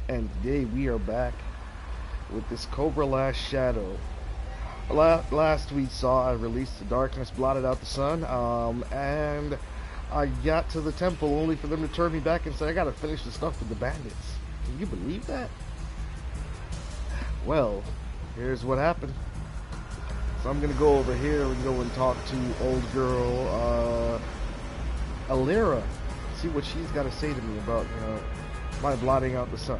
And today we are back with this Cobra Last Shadow. Last we saw I released the darkness, blotted out the sun, and I got to the temple only for them to turn me back and say I gotta finish the stuff with the bandits. Can you believe that? Well, here's what happened. So I'm gonna go over here and go and talk to old girl, Alira. See what she's got to say to me about, my blotting out the sun.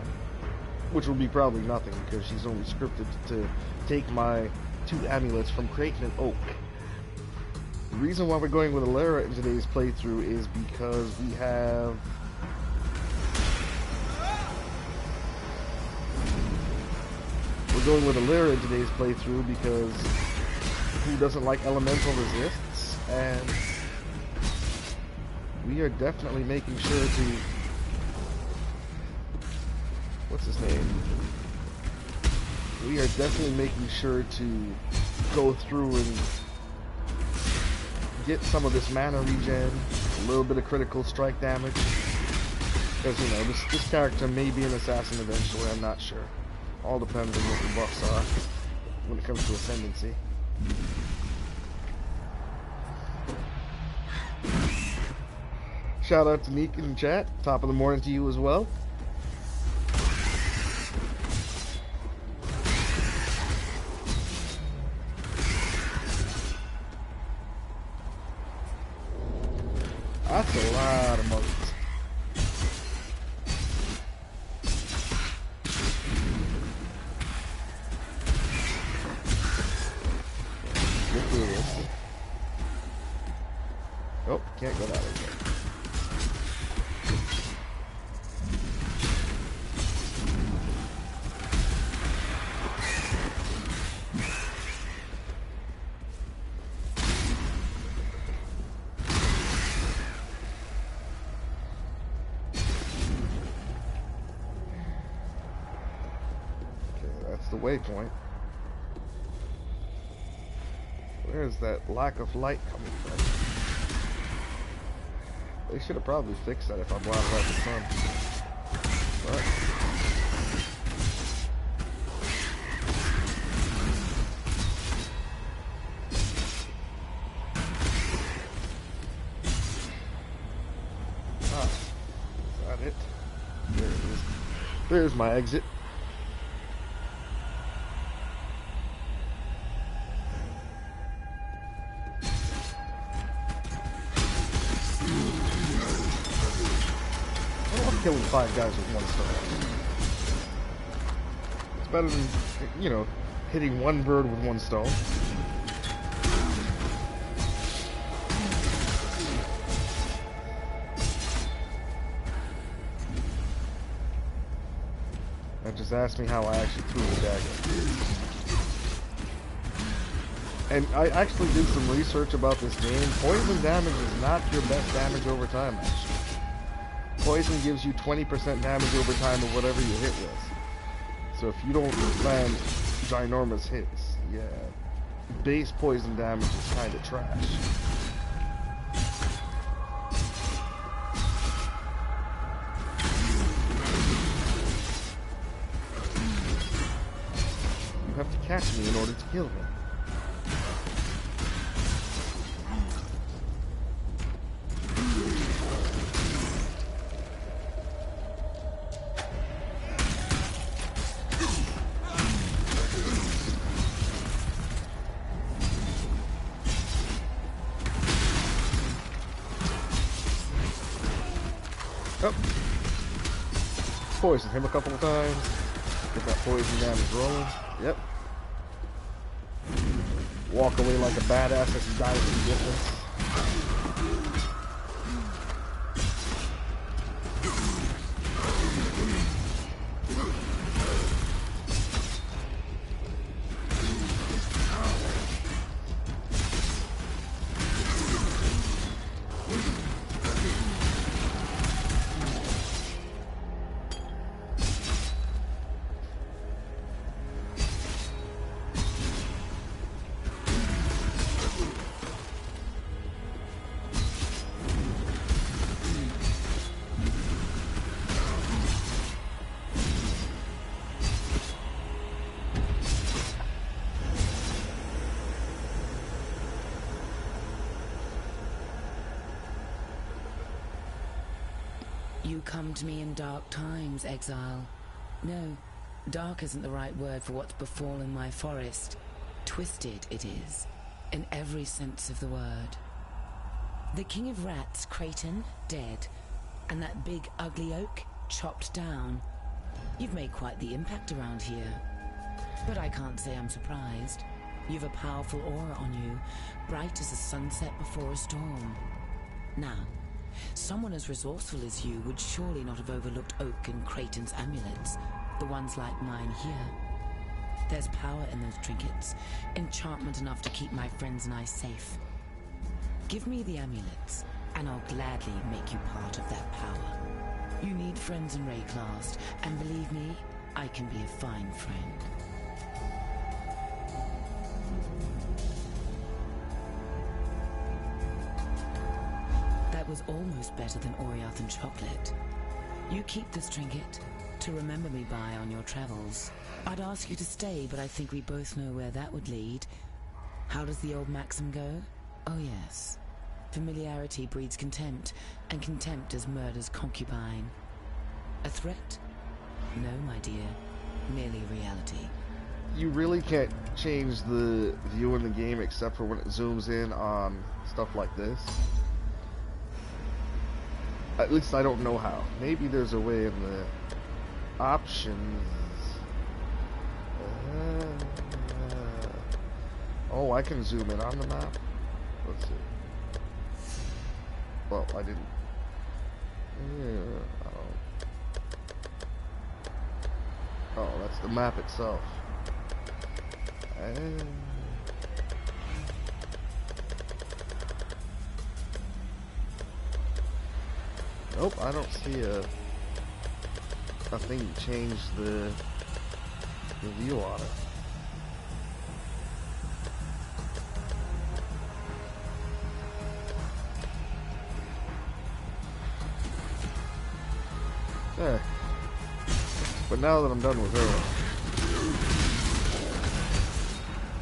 Which will be probably nothing because she's only scripted to take my 2 amulets from Creighton and Oak. The reason why we're going with Alira in today's playthrough is because we have... We're going with Alira in today's playthrough because who doesn't like elemental resists, and we are definitely making sure to... What's his name? We are definitely making sure to go through and get some of this mana regen, a little bit of critical strike damage. Because, this character may be an assassin eventually, I'm not sure. All depends on what the buffs are when it comes to ascendancy. Shout out to Neek in the chat. Top of the morning to you as well. That's a lot of monkeys. Get through this. Oh, can't go that way yet. The waypoint. Where's that lack of light coming from? They should have probably fixed that if I blotted out the sun. But is that it? There it is. There's my exit. Killing 5 guys with 1 stone. It's better than, hitting 1 bird with 1 stone. Now just ask me how I actually threw the dagger. And I actually did some research about this game. Poison damage is not your best damage over time, actually. Poison gives you 20% damage over time of whatever you hit with. So if you don't land ginormous hits, yeah, base poison damage is kind of trash. You have to catch me in order to kill him. Oh. Poison him a couple of times. Get that poison damage rolling. Yep. Walk away like a badass as he dies in the distance. You come to me in dark times, Exile. No, dark isn't the right word for what's befallen my forest. Twisted it is, in every sense of the word. The king of rats, Creighton, dead, and that big ugly oak, chopped down. You've made quite the impact around here. But I can't say I'm surprised. You've a powerful aura on you, bright as a sunset before a storm. Now, someone as resourceful as you would surely not have overlooked Oak and Creighton's amulets, the ones like mine here. There's power in those trinkets, enchantment enough to keep my friends and I safe. Give me the amulets, and I'll gladly make you part of that power. You need friends in Rayclast, and believe me, I can be a fine friend. That was almost better than Oriath and chocolate. You keep this trinket to remember me by on your travels. I'd ask you to stay, but I think we both know where that would lead. How does the old maxim go? Oh yes. Familiarity breeds contempt, and contempt is murder's concubine. A threat? No, my dear. Merely reality. You really can't change the view in the game except for when it zooms in on stuff like this. At least I don't know how. Maybe there's a way in the options. Oh, I can zoom in on the map. Let's see. Well, I didn't. Oh, that's the map itself. Nope, I don't see a thing to change the view on it. There. But now that I'm done with her,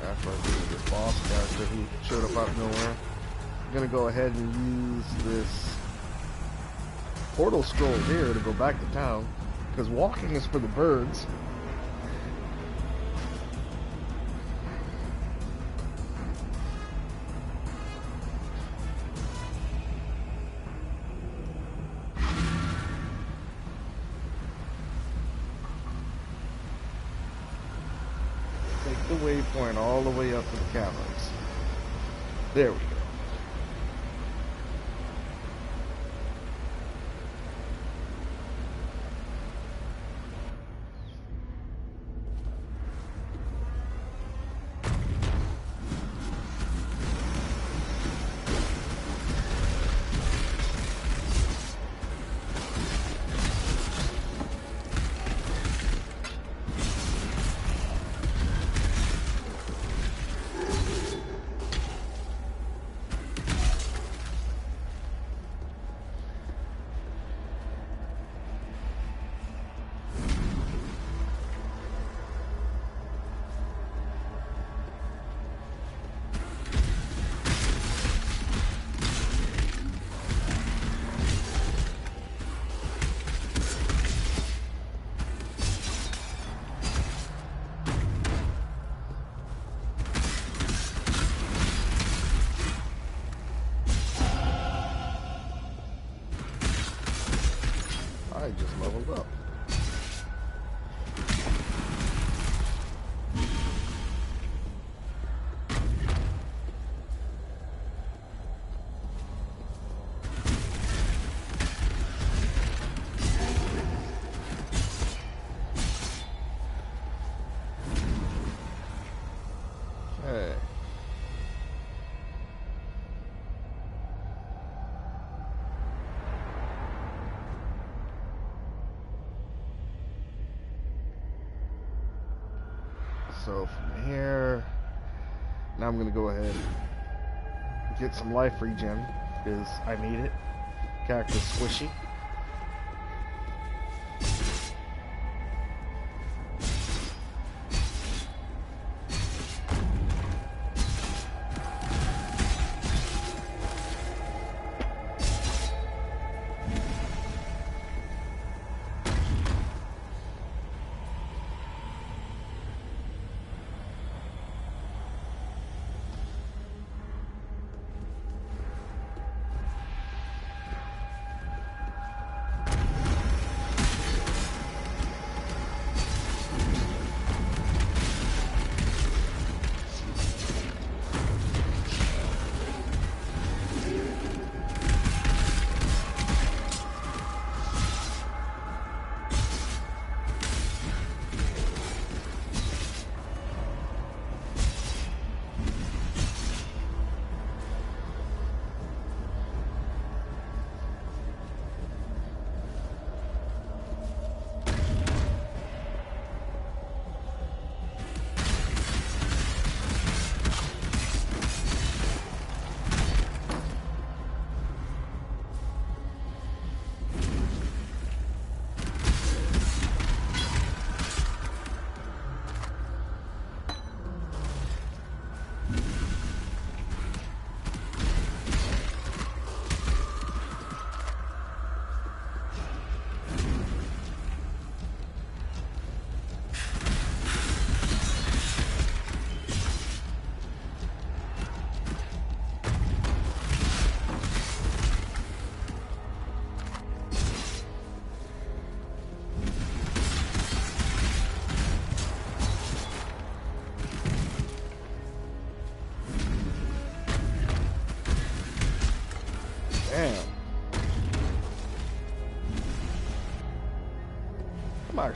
after I beat this boss character who showed up out of nowhere, I'm gonna go ahead and use this portal scroll here to go back to town, because walking is for the birds. Take the waypoint all the way up to the caverns. There we go. I just leveled up. Okay. So from here, now I'm going to go ahead and get some life regen, because I need it. Character's squishy.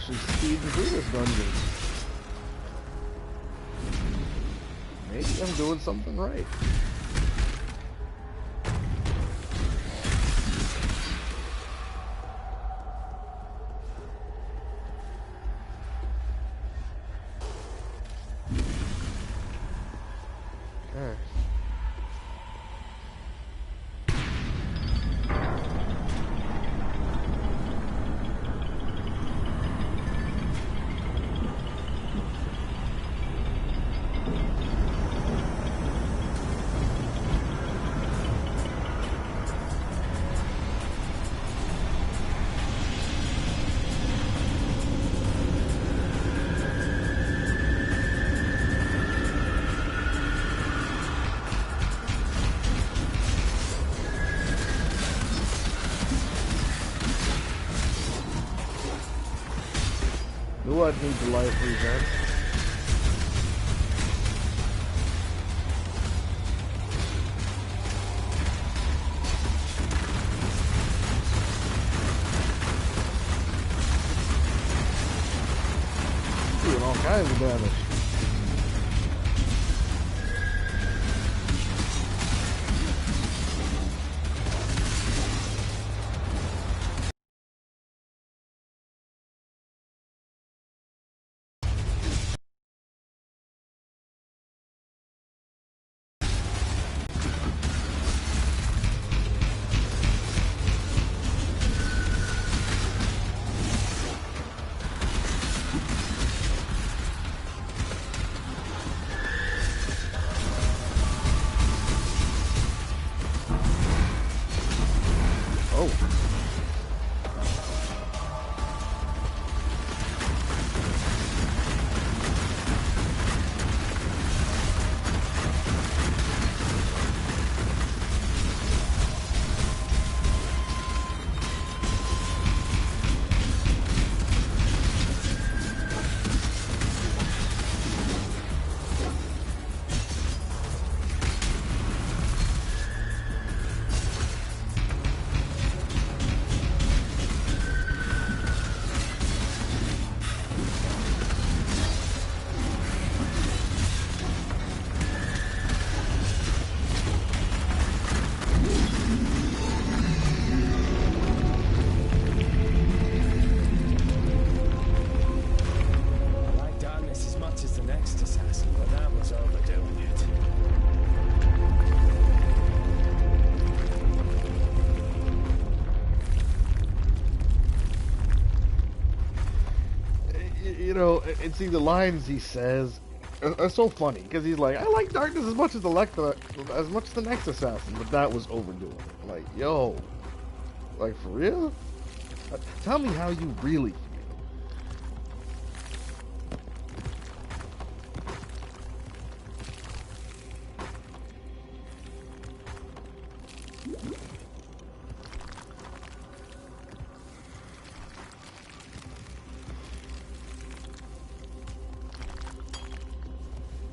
actually speeding through this dungeon. Maybe I'm doing something right. Okay. Knew I'd need the life regen. Doing all kinds of damage. Oh. You know, and see the lines he says are so funny because he's like, I like darkness as much as the next assassin, but that was overdoing it. Like, yo, like for real? Tell me how you really feel.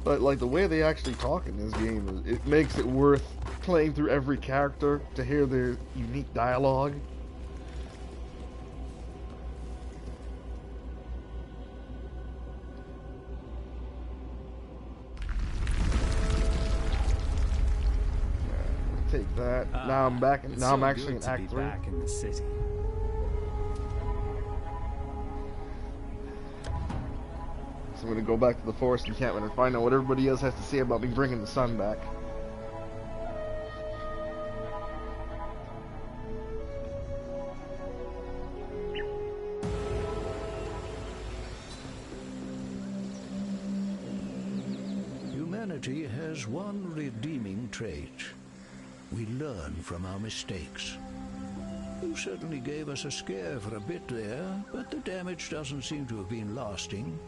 But like the way they actually talk in this game, it makes it worth playing through every character to hear their unique dialogue. Take that. Now I'm back. Now I'm actually in Act 3. Back in the city. So I'm gonna go back to the forest encampment and find out what everybody else has to say about me bringing the sun back. Humanity has one redeeming trait. We learn from our mistakes. You certainly gave us a scare for a bit there, but the damage doesn't seem to have been lasting.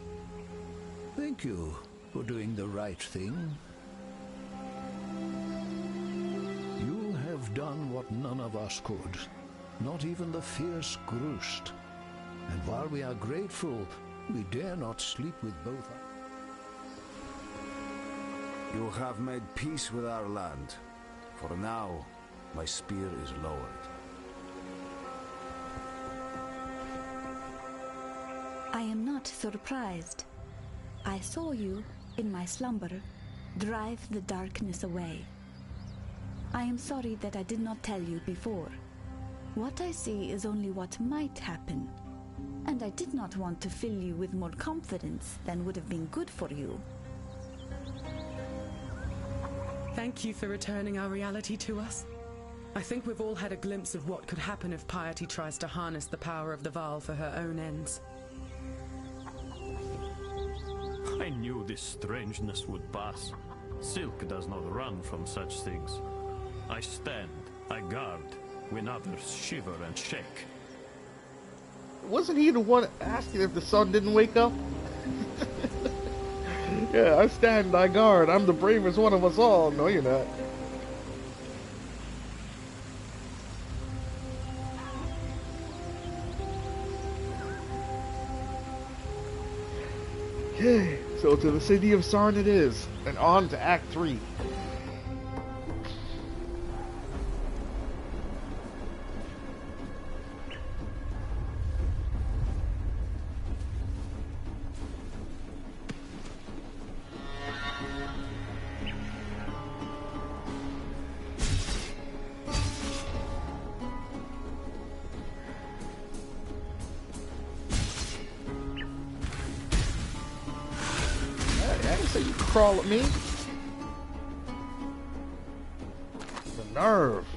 Thank you for doing the right thing. You have done what none of us could, not even the fierce Groost. And while we are grateful, we dare not sleep with both. You have made peace with our land. For now, my spear is lowered. I not surprised. I saw you, in my slumber, drive the darkness away. I am sorry that I did not tell you before. What I see is only what might happen, and I did not want to fill you with more confidence than would have been good for you. Thank you for returning our reality to us. I think we've all had a glimpse of what could happen if Piety tries to harness the power of the Vaal for her own ends. I knew this strangeness would pass. Silk does not run from such things. I stand, I guard, when others shiver and shake. Wasn't he the one asking if the sun didn't wake up? Yeah, I stand, I guard. I'm the bravest one of us all. No, you're not. Okay, so to the city of Sarn it is, and on to Act 3. You crawl at me. The nerve.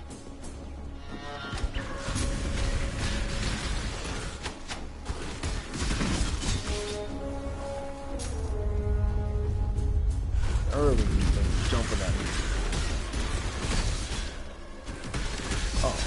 Nerve of these things jumping at me. Oh.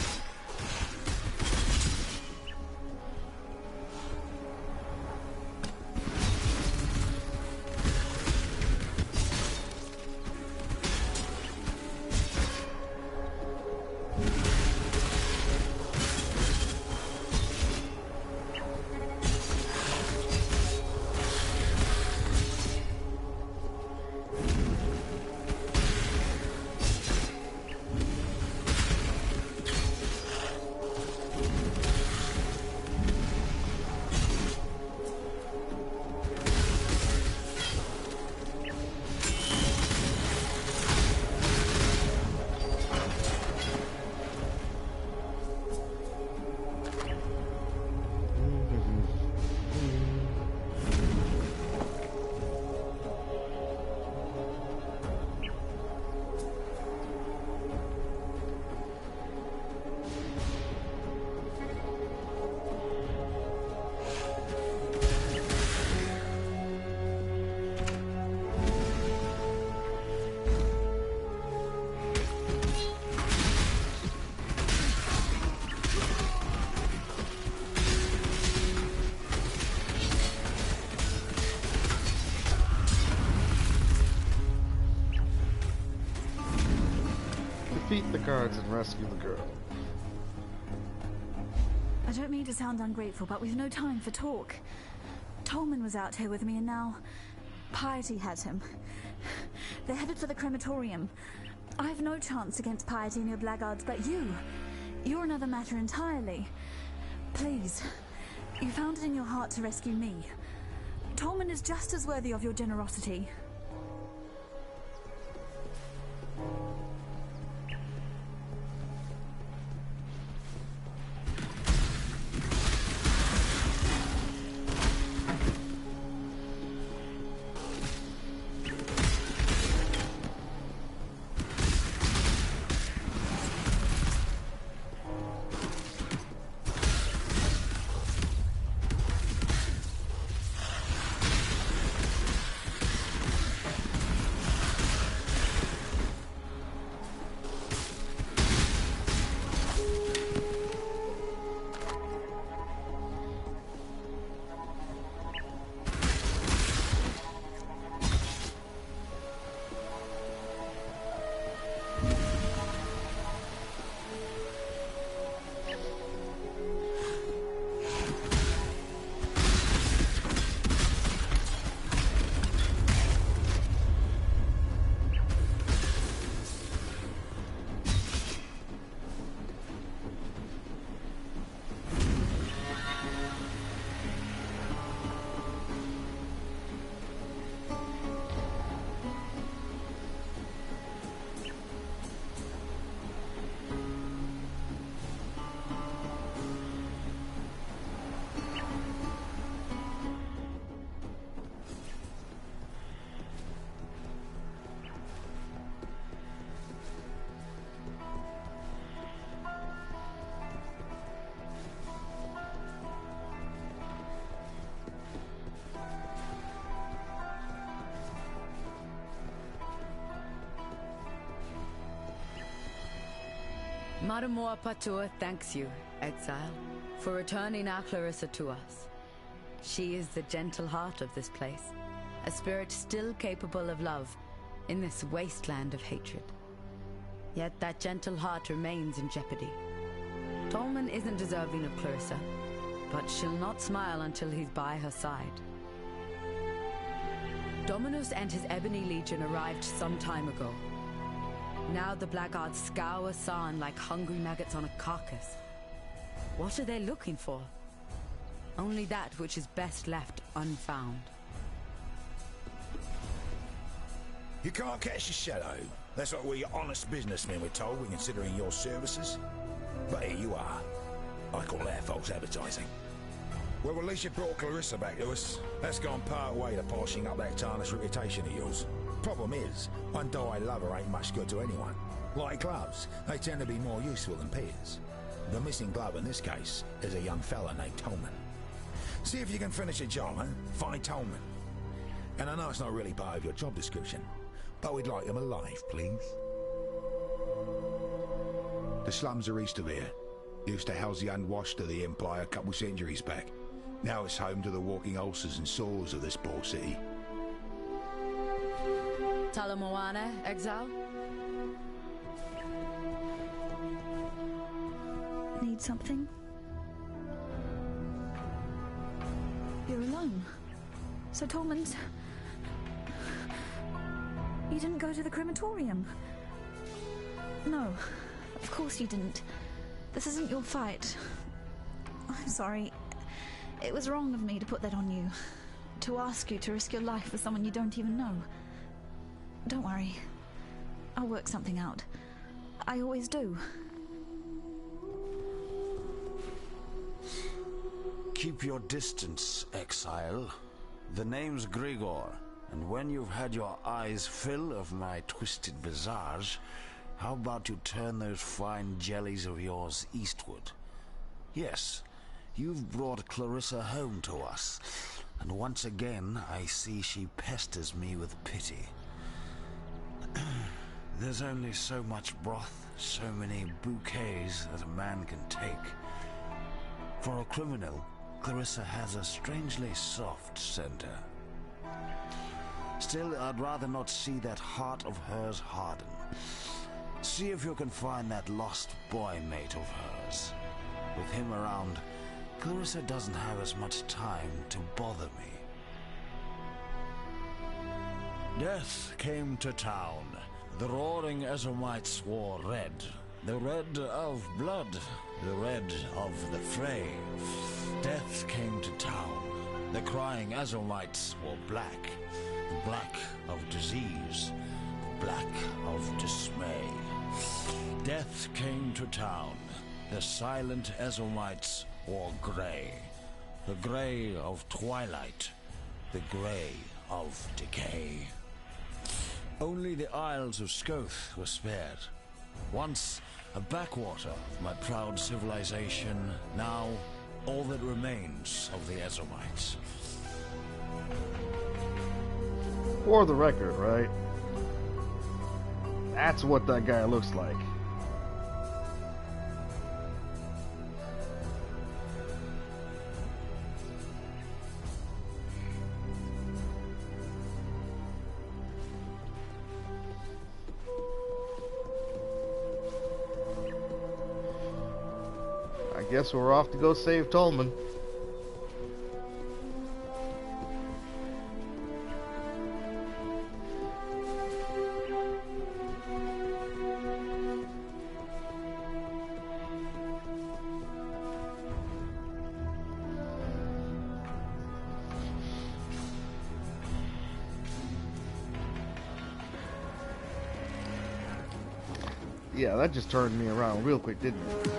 Defeat the guards and rescue the girl. I don't mean to sound ungrateful, but we've no time for talk. Tolman was out here with me, and now Piety has him. They're headed for the crematorium. I have no chance against Piety and your blackguards, but you're another matter entirely. Please, you found it in your heart to rescue me. Tolman is just as worthy of your generosity. Maramor Patur thanks you, Exile, for returning our Clarissa to us. She is the gentle heart of this place, a spirit still capable of love in this wasteland of hatred. Yet that gentle heart remains in jeopardy. Tolman isn't deserving of Clarissa, but she'll not smile until he's by her side. Dominus and his Ebony Legion arrived some time ago. Now the blackguards scour Sarn like hungry maggots on a carcass. What are they looking for? Only that which is best left unfound. You can't catch the shadow. That's what we honest businessmen were told when considering your services. But here you are. I call that false advertising. Well, at least you brought Clarissa back to us. That's gone part way to polishing up that tarnished reputation of yours. Problem is, undyed lover ain't much good to anyone. Like gloves, they tend to be more useful than peers. The missing glove in this case is a young fella named Tolman. See if you can finish the job, huh? Find Tolman. And I know it's not really part of your job description, but we'd like him alive, please. The slums are east of here. Used to house the unwashed of the Empire a couple centuries back. Now it's home to the walking ulcers and sores of this poor city. Talamoana, Exile? Need something? You're alone. So Tolman's... You didn't go to the crematorium? No, of course you didn't. This isn't your fight. I'm sorry. It was wrong of me to put that on you. To ask you to risk your life for someone you don't even know. Don't worry. I'll work something out. I always do. Keep your distance, Exile. The name's Grigor, and when you've had your eyes fill of my twisted visage, how about you turn those fine jellies of yours eastward? Yes, you've brought Clarissa home to us, and once again I see she pesters me with pity. There's only so much broth, so many bouquets that a man can take. For a criminal, Clarissa has a strangely soft center. Still, I'd rather not see that heart of hers harden. See if you can find that lost boy mate of hers. With him around, Clarissa doesn't have as much time to bother me. Death came to town. The roaring Ezomites wore red. The red of blood. The red of the fray. Death came to town. The crying Ezomites wore black. The black of disease. The black of dismay. Death came to town. The silent Ezomites wore grey. The grey of twilight. The grey of decay. Only the Isles of Scoth were spared. Once a backwater of my proud civilization, now all that remains of the Ezomites. For the record, right? That's what that guy looks like. I guess we're off to go save Tolman. Yeah, that just turned me around real quick, didn't it?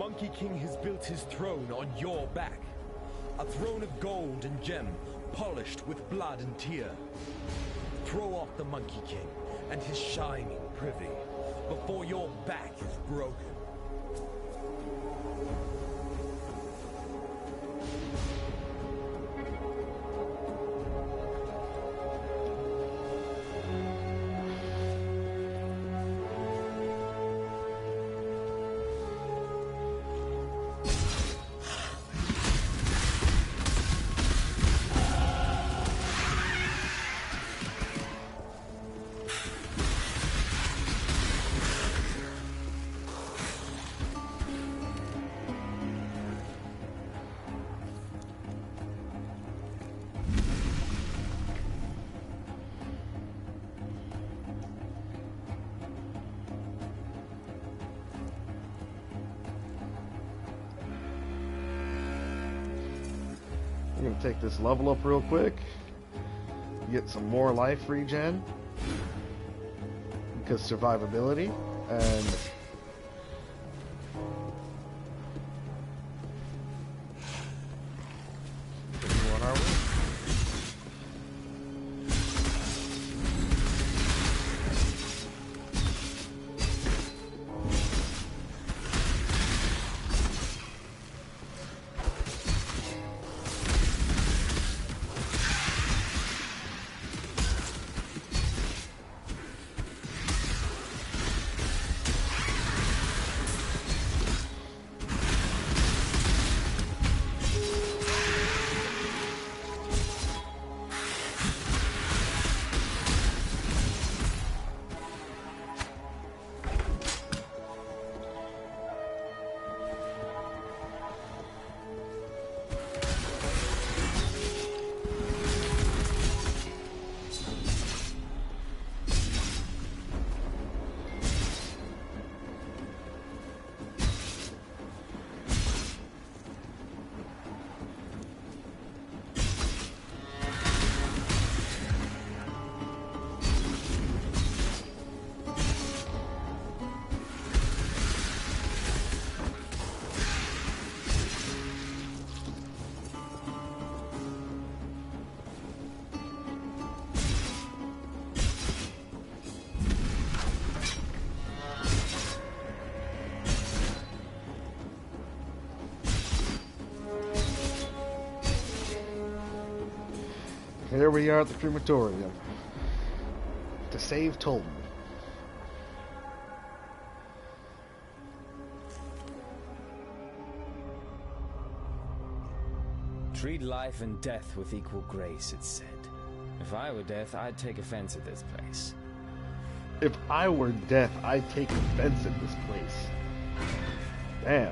Monkey King has built his throne on your back. A throne of gold and gem, polished with blood and tear. Throw off the Monkey King and his shining privy before your back is broken. I'm gonna take this level up real quick, get some more life regen, because survivability, and what are we? Here we are at the crematorium to save Tolman. Treat life and death with equal grace, it's said. If I were death, I'd take offense at this place. If I were death, I'd take offense at this place. Damn.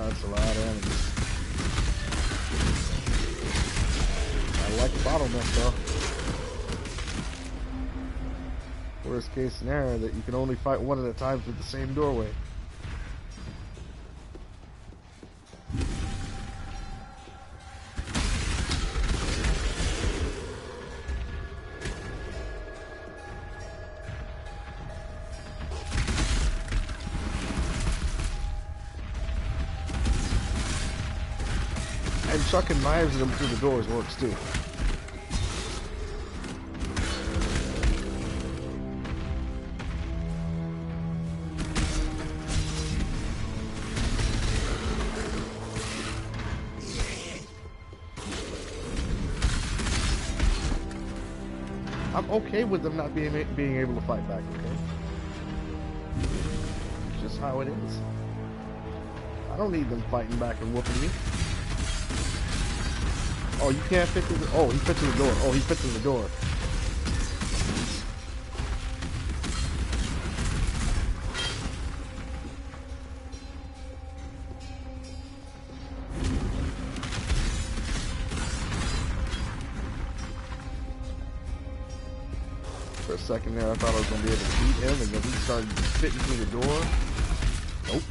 That's a lot of enemies. I like the bottleneck though. Worst case scenario that you can only fight one at a time through the same doorway. And chucking knives at them through the doors works too. okay with them not being able to fight back. Okay, it's just how it is. I don't need them fighting back and whooping me. Oh, you can't fit through the... Oh, he fit through the door. Oh, he fit through the door. For a second there, I thought I was going to be able to beat him, and then he started fitting through the door. Nope.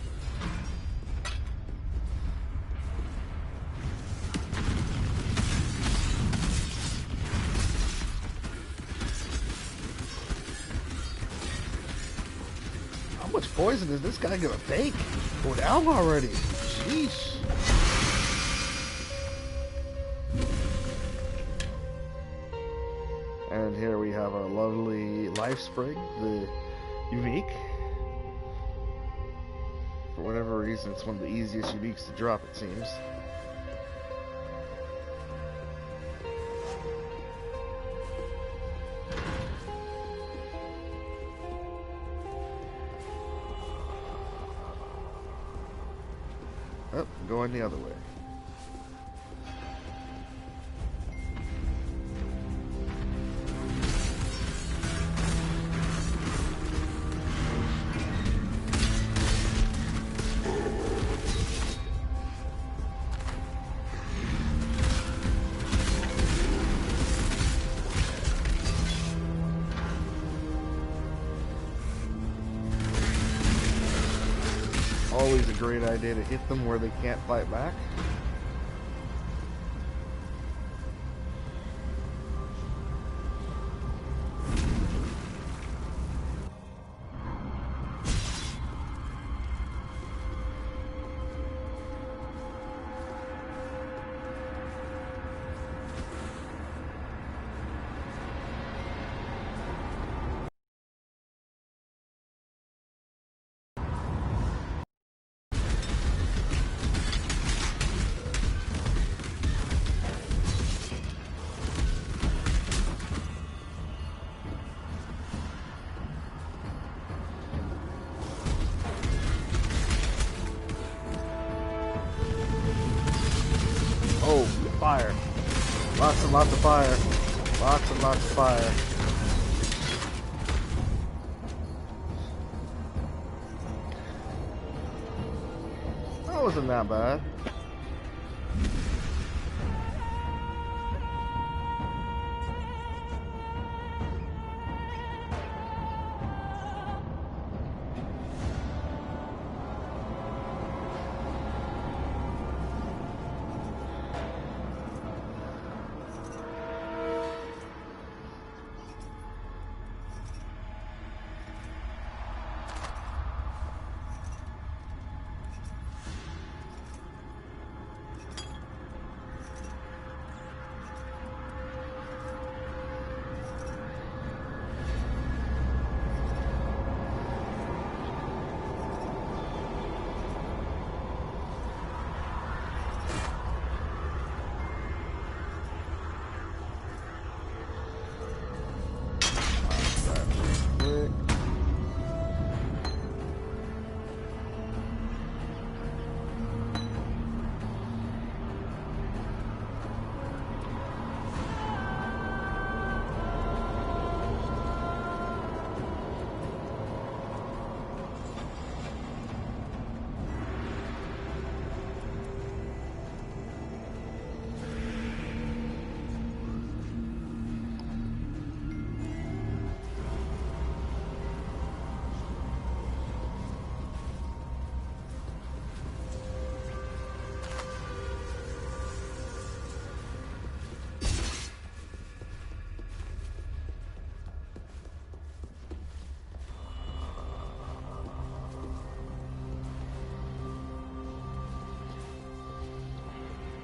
How much poison is this guy gonna take? Go down already. Sheesh. And here we have our lovely life spring, the unique. For whatever reason, it's one of the easiest uniques to drop, it seems. Oh, going the other way. Always a great idea to hit them where they can't fight back. Oh, fire. Lots and lots of fire. Lots and lots of fire. That wasn't that bad.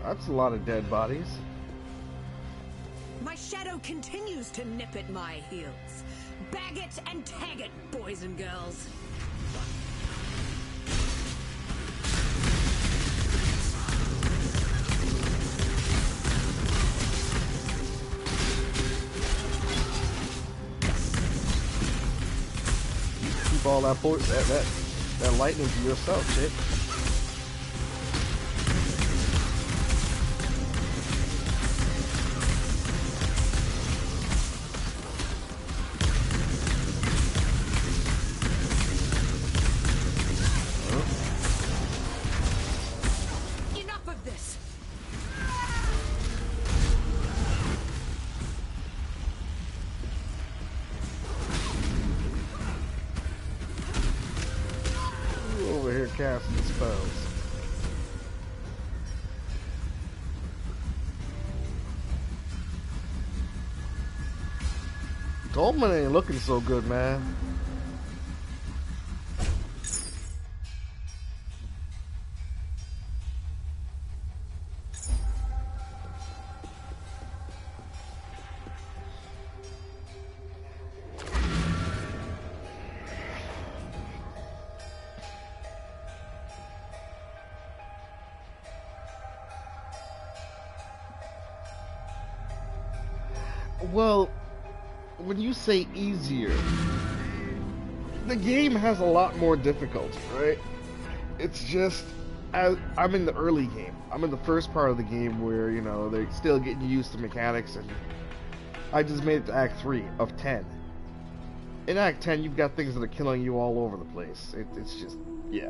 That's a lot of dead bodies. My shadow continues to nip at my heels. Bag it and tag it, boys and girls. keep all that lightning to yourself, chick. Enough of this! Over here casting spells. Tolman ain't looking so good, man. Well, when you say easier, the game has a lot more difficulty, right? It's just, I'm in the early game. I'm in the first part of the game where, you know, they're still getting used to mechanics, and I just made it to Act 3 of 10. In Act 10, you've got things that are killing you all over the place. It's just, yeah.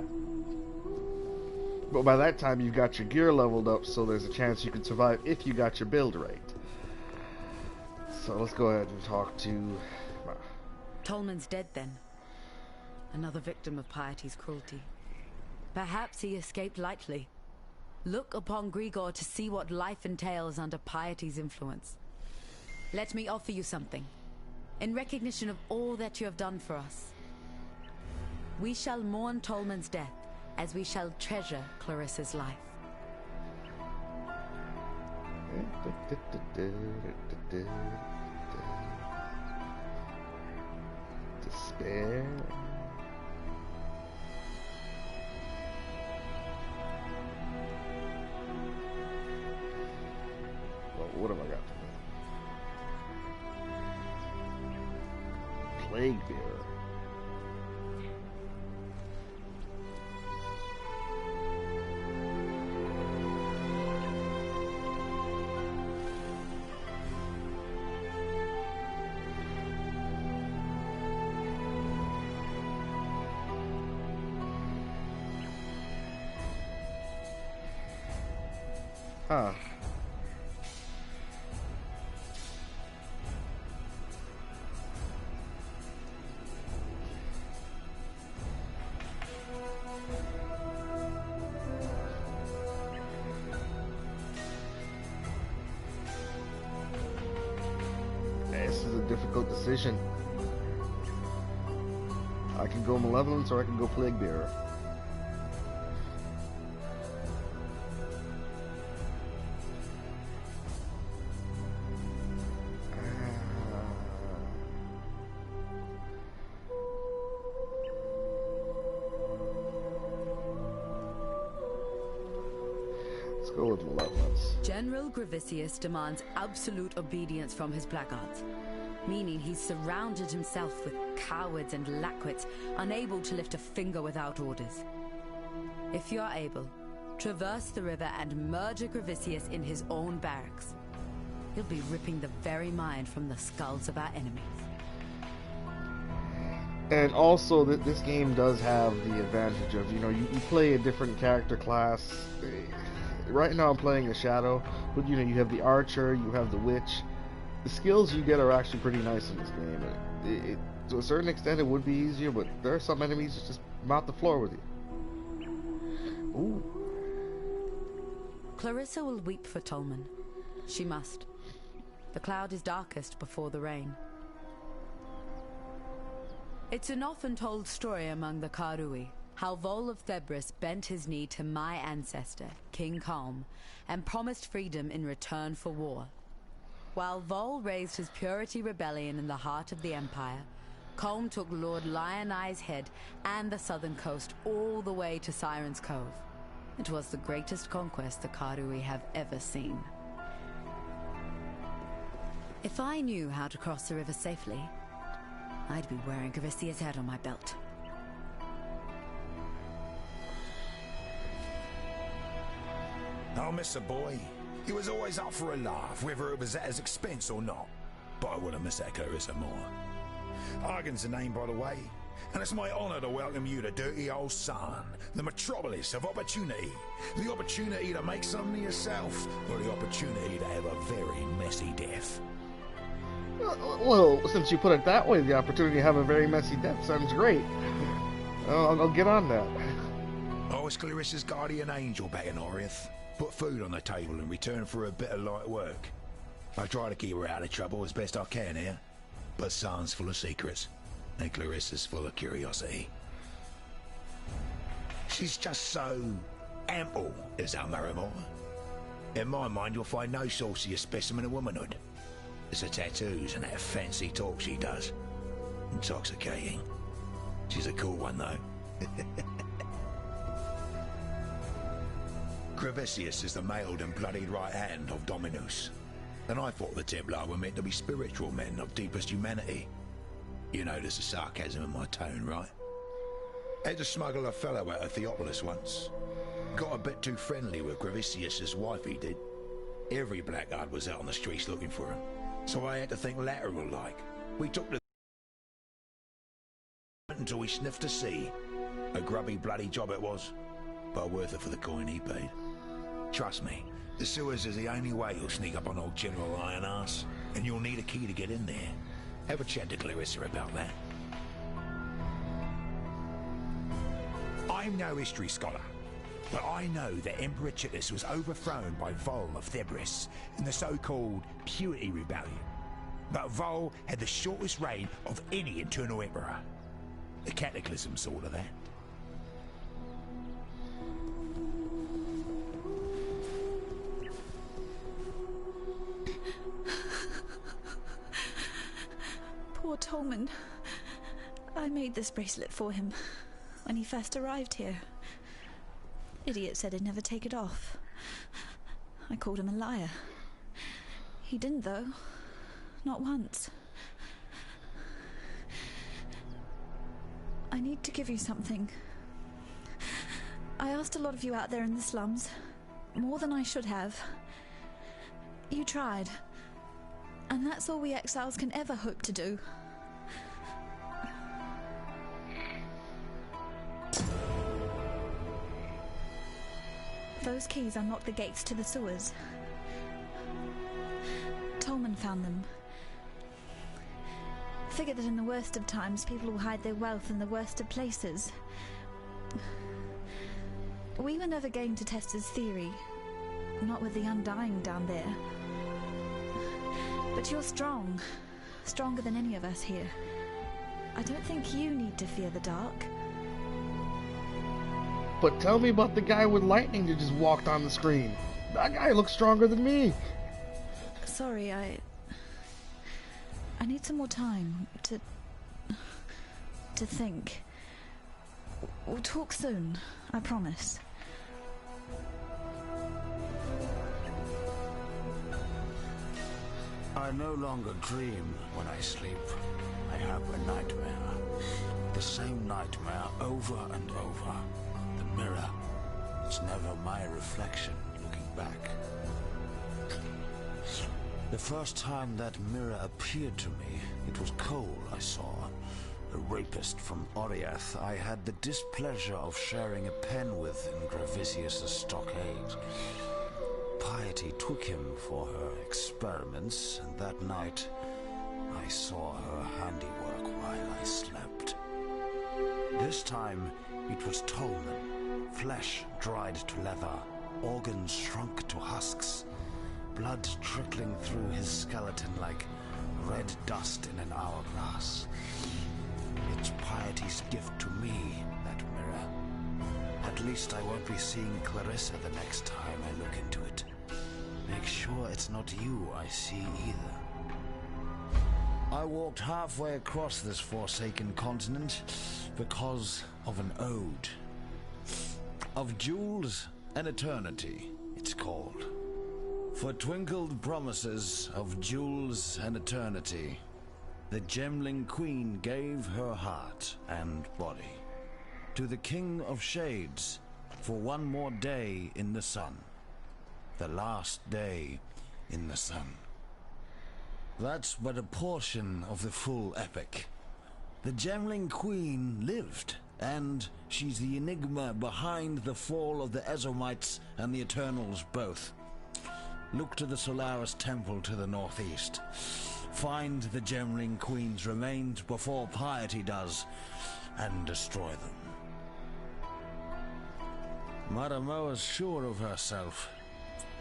But by that time, you've got your gear leveled up, so there's a chance you can survive if you got your build right. So let's go ahead and talk to... Tolman's dead then. Another victim of Piety's cruelty. Perhaps he escaped lightly. Look upon Grigor to see what life entails under Piety's influence. Let me offer you something. In recognition of all that you have done for us. We shall mourn Tolman's death, as we shall treasure Clarissa's life. Despair. Well, what have I got for me? Plague Bearer. Huh. This is a difficult decision. I can go Malevolence or I can go Plague Bearer. Go with Malevolence. General Gravicius demands absolute obedience from his blackguards, meaning he's surrounded himself with cowards and lackwits, unable to lift a finger without orders. If you are able, traverse the river and murder Gravicius in his own barracks. He'll be ripping the very mind from the skulls of our enemies. And also, this game does have the advantage of, you know, you play a different character class. Right now I'm playing a Shadow, but you know, you have the Archer, you have the Witch. The skills you get are actually pretty nice in this game. To a certain extent it would be easier, but there are some enemies that just mount the floor with you. Ooh. Clarissa will weep for Tolman. She must. The cloud is darkest before the rain. It's an often told story among the Karui, how Vol of Thebris bent his knee to my ancestor, King Kalm, and promised freedom in return for war. While Vol raised his Purity Rebellion in the heart of the Empire, Kalm took Lord Lion Eye's head and the southern coast all the way to Siren's Cove. It was the greatest conquest the Karui have ever seen. If I knew how to cross the river safely, I'd be wearing Gravicia's head on my belt. miss her, boy. He was always up for a laugh, whether it was at his expense or not. But I would have missed that Clarissa more. Argan's the name, by the way. And it's my honour to welcome you to Dirty Old Sun, the metropolis of opportunity. The opportunity to make something of yourself, or the opportunity to have a very messy death. Well, since you put it that way, the opportunity to have a very messy death sounds great. I'll get on that. I was Clarissa's guardian angel back in Oriath. Put food on the table in return for a bit of light work. I try to keep her out of trouble as best I can here, but Sun's full of secrets, and Clarissa's full of curiosity. She's just so ample, is our Marimore. In my mind, you'll find no saucier specimen of womanhood. It's the tattoos and that fancy talk she does. Intoxicating. She's a cool one, though. Gravisius is the mailed and bloodied right hand of Dominus. And I thought the Templar were meant to be spiritual men of deepest humanity. You notice the sarcasm in my tone, right? Had to smuggle a fellow out of Theopolis once. Got a bit too friendly with Gravisius's wife, he did. Every blackguard was out on the streets looking for him. So I had to think lateral like. We took the until we sniffed to sea. A grubby bloody job it was, but worth it for the coin he paid. Trust me, the sewers is the only way you'll sneak up on old General Iron Ass, and you'll need a key to get in there. Have a chat to Clarissa about that. I'm no history scholar, but I know that Emperor Chittus was overthrown by Vol of Thebris in the so-called Purity Rebellion. But Vol had the shortest reign of any internal emperor. The Cataclysm sort of that. Poor Tolman. I made this bracelet for him when he first arrived here. Idiot said he'd never take it off. I called him a liar. He didn't, though. Not once. I need to give you something. I asked a lot of you out there in the slums. More than I should have. You tried. And that's all we exiles can ever hope to do. Those keys unlock the gates to the sewers. Tolman found them. Figure that in the worst of times, people will hide their wealth in the worst of places. We were never game to test his theory. Not with the Undying down there. But you're strong. Stronger than any of us here. I don't think you need to fear the dark. But tell me about the guy with lightning that just walked on the screen. That guy looks stronger than me. Sorry, I need some more time to think. We'll talk soon, I promise. I no longer dream when I sleep. I have a nightmare. The same nightmare over and over. The mirror. It's never my reflection looking back. The first time that mirror appeared to me, it was Cole I saw. A rapist from Oriath I had the displeasure of sharing a pen with in Gravisius' stockade. Piety took him for her experiments, and that night I saw her handiwork while I slept. This time it was Tolman, flesh dried to leather, organs shrunk to husks, blood trickling through his skeleton like red dust in an hourglass. It's Piety's gift to me, that mirror. At least I won't be seeing Clarissa the next time I look into it. Make sure it's not you I see either. I walked halfway across this forsaken continent because of an ode. Of jewels and eternity, it's called. For twinkled promises of jewels and eternity, the Gemling Queen gave her heart and body to the King of Shades for one more day in the sun. the last day in the sun. That's but a portion of the full epic. The Gemling Queen lived, and she's the enigma behind the fall of the Ezomites and the Eternals both. Look to the Solaris Temple to the northeast. Find the Gemling Queen's remains before piety does, and destroy them. Maramoa's sure of herself,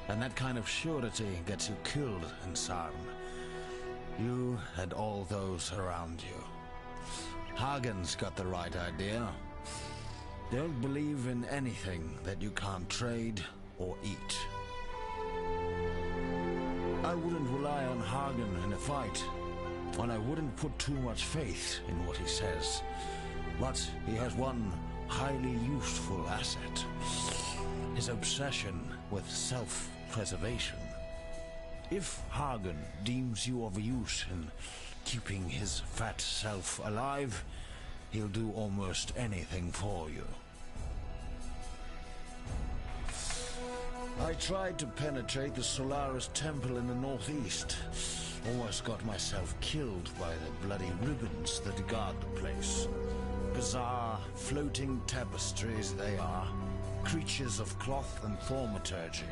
and that kind of surety gets you killed in Sarn. You and all those around you. Hagen's got the right idea. Don't believe in anything that you can't trade or eat. I wouldn't rely on Hagen in a fight, and I wouldn't put too much faith in what he says. But he has one highly useful asset. His obsession with self-preservation. If Hagen deems you of use in keeping his fat self alive, he'll do almost anything for you. I tried to penetrate the Solaris Temple in the northeast. Almost got myself killed by the bloody ribbons that guard the place. Bizarre, floating tapestries they are. Creatures of cloth and thaumaturgy.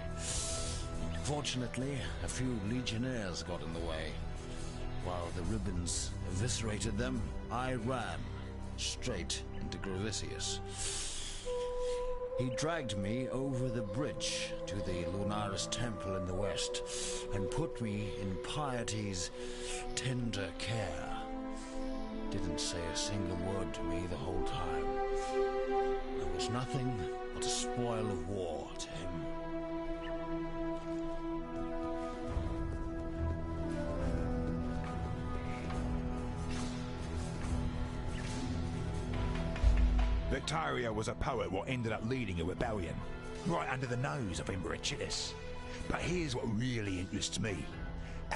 Fortunately, a few legionnaires got in the way. While the ribbons eviscerated them, I ran straight into Gravisius. He dragged me over the bridge to the Lunaris Temple in the west and put me in Piety's tender care. Didn't say a single word to me the whole time. I was nothing but a spoil of war to him. Victaria was a poet what ended up leading a rebellion, right under the nose of Emperor Chittis. But here's what really interests me.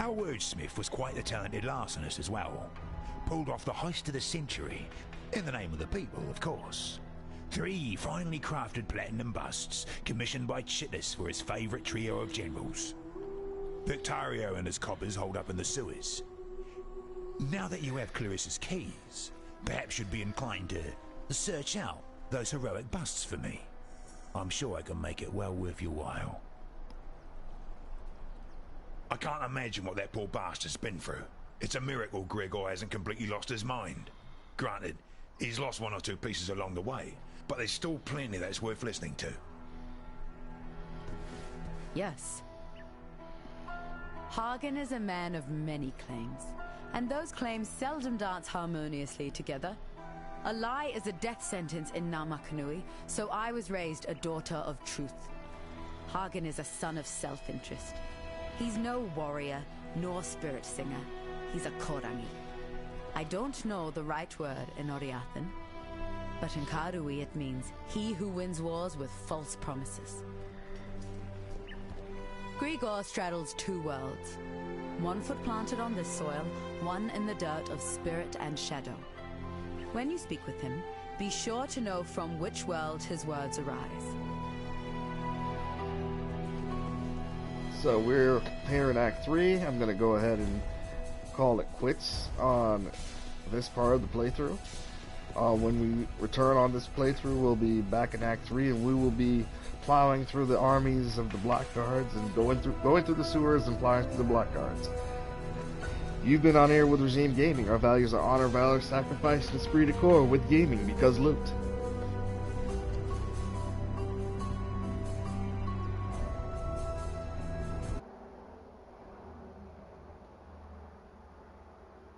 Our wordsmith was quite a talented larcenist as well. Pulled off the heist of the century, in the name of the people, of course. 3 finely crafted platinum busts, commissioned by Chittis for his favourite trio of generals. Victario and his coppers hold up in the sewers. Now that you have Clarissa's keys, perhaps you'd be inclined to search out those heroic busts for me. I'm sure I can make it well worth your while. I can't imagine what that poor bastard's been through. It's a miracle Gregor hasn't completely lost his mind. Granted, he's lost 1 or 2 pieces along the way, but there's still plenty that's worth listening to. Yes. Hagen is a man of many claims, and those claims seldom dance harmoniously together. A lie is a death sentence in Namakanui, so I was raised a daughter of truth. Hagen is a son of self-interest. He's no warrior, nor spirit singer. He's a Korangi. I don't know the right word in Oriathan, but in Karui it means he who wins wars with false promises. Grigor straddles 2 worlds. 1 foot planted on this soil, 1 in the dirt of spirit and shadow. When you speak with him, be sure to know from which world his words arise. So we're here in Act 3. I'm going to go ahead and call it quits on this part of the playthrough. When we return on this playthrough, we'll be back in Act 3, and we will be plowing through the armies of the Blackguards and going through the sewers and plowing through the Blackguards. You've been on air with Regime Gaming. Our values are honor, valor, sacrifice, and esprit de corps with gaming because loot.